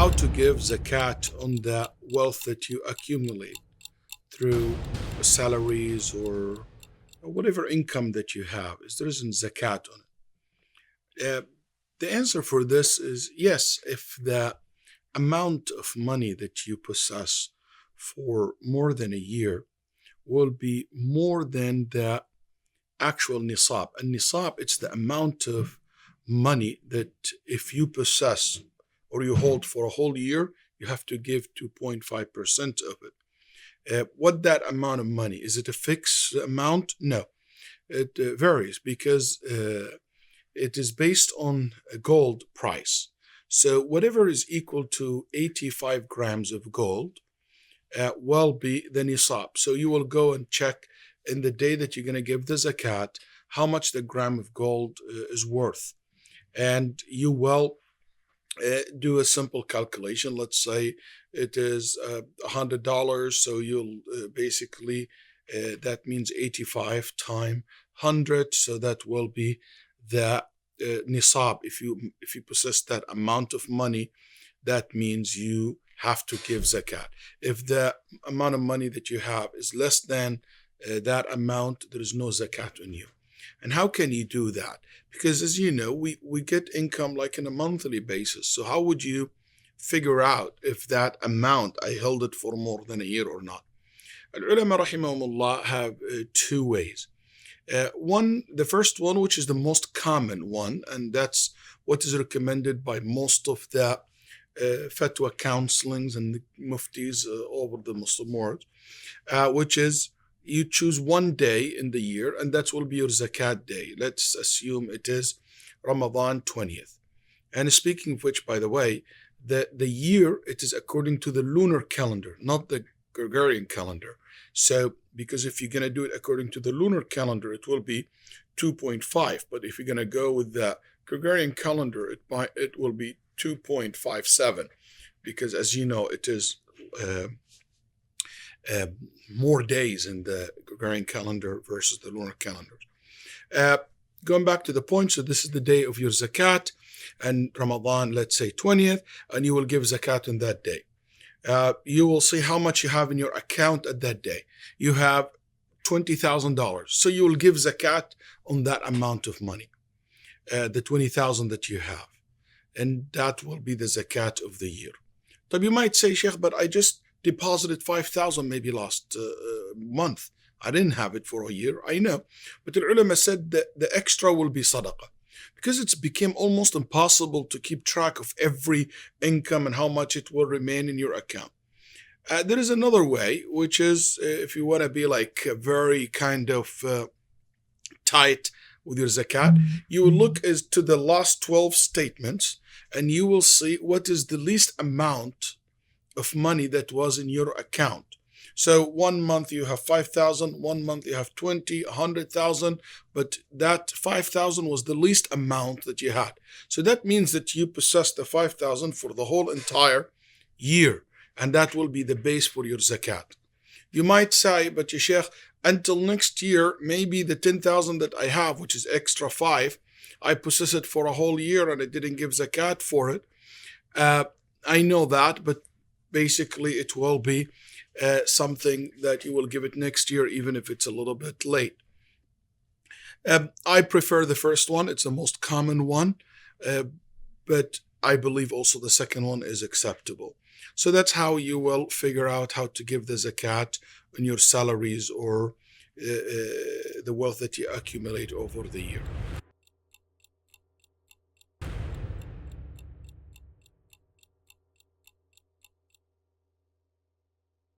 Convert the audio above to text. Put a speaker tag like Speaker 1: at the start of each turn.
Speaker 1: how to give zakat on the wealth that you accumulate through salaries or whatever income that you have. Is there isn't zakat on it? The answer for this is yes, if the amount of money that you possess for more than a year will be more than the actual nisab. And nisab, it's the amount of money that if you possess or you hold for a whole year, you have to give 2.5% of it. What that amount of money? Is it a fixed amount? No. It varies because it is based on a gold price. So whatever is equal to 85 grams of gold will be the nisab. So you will go and check in the day that you're going to give the zakat how much the gram of gold is worth. And you will do a simple calculation. Let's say it is $100. So you'll basically, that means 85 times 100. So that will be the nisab. If you possess that amount of money, that means you have to give zakat. If the amount of money that you have is less than that amount, there is no zakat on you. And how can you do that? Because as you know, we get income like on a monthly basis. So how would you figure out if that amount, I held it for more than a year or not? Al-ulama rahimahumullah have two ways. The first one, which is the most common one, and that's what is recommended by most of the fatwa counselings and the muftis over the Muslim world, which is you choose one day in the year, and that will be your zakat day. Let's assume it is Ramadan 20th. And speaking of which, by the way, the year, it is according to the lunar calendar, not the Gregorian calendar. So, because if you're going to do it according to the lunar calendar, it will be 2.5. But if you're going to go with the Gregorian calendar, it will be 2.57. Because as you know, it is more days in the Gregorian calendar versus the lunar calendar. Going back to the point, so this is the day of your zakat, and Ramadan, let's say 20th, and you will give zakat on that day. You will see how much you have in your account at that day. You have $20,000. So you will give zakat on that amount of money, the 20,000 that you have. And that will be the zakat of the year. So you might say, Sheikh, but I just deposited 5,000 maybe last month. I didn't have it for a year. I know. But the ulama said that the extra will be sadaqah. Because it's become almost impossible to keep track of every income and how much it will remain in your account. There is another way, which is if you want to be like very kind of tight with your zakat, you will look as to the last 12 statements and you will see what is the least amount of money that was in your account. So 1 month you have 5,000, 1 month you have 20, 100,000, but that 5,000 was the least amount that you had. So that means that you possess the 5,000 for the whole entire year, and that will be the base for your zakat. You might say, but ya Sheikh, until next year, maybe the 10,000 that I have, which is extra 5, I possess it for a whole year and I didn't give zakat for it. I know that, but basically it will be something that you will give it next year, even if it's a little bit late. I prefer the first one. It's the most common one, but I believe also the second one is acceptable. So that's how you will figure out how to give the zakat on your salaries or the wealth that you accumulate over the year.